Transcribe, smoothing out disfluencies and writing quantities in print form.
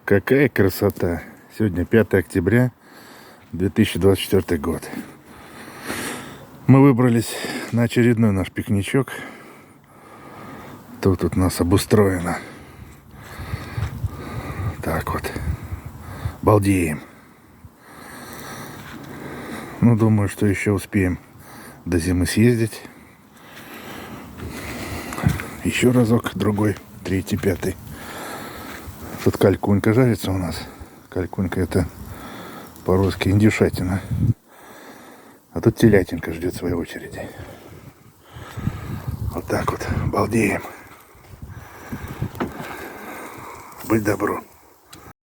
Какая красота! Сегодня 5 октября 2024 год. Мы выбрались на очередной наш пикничок. Тут у нас обустроено. Так вот. Балдеем. Ну, думаю, что еще успеем до зимы съездить. Еще разок, другой, третий, пятый. Тут калькунька жарится у нас. Калькунька — это по-русски индюшатина. А тут телятинка ждет своей очереди. Вот так вот, балдеем. Будь добру.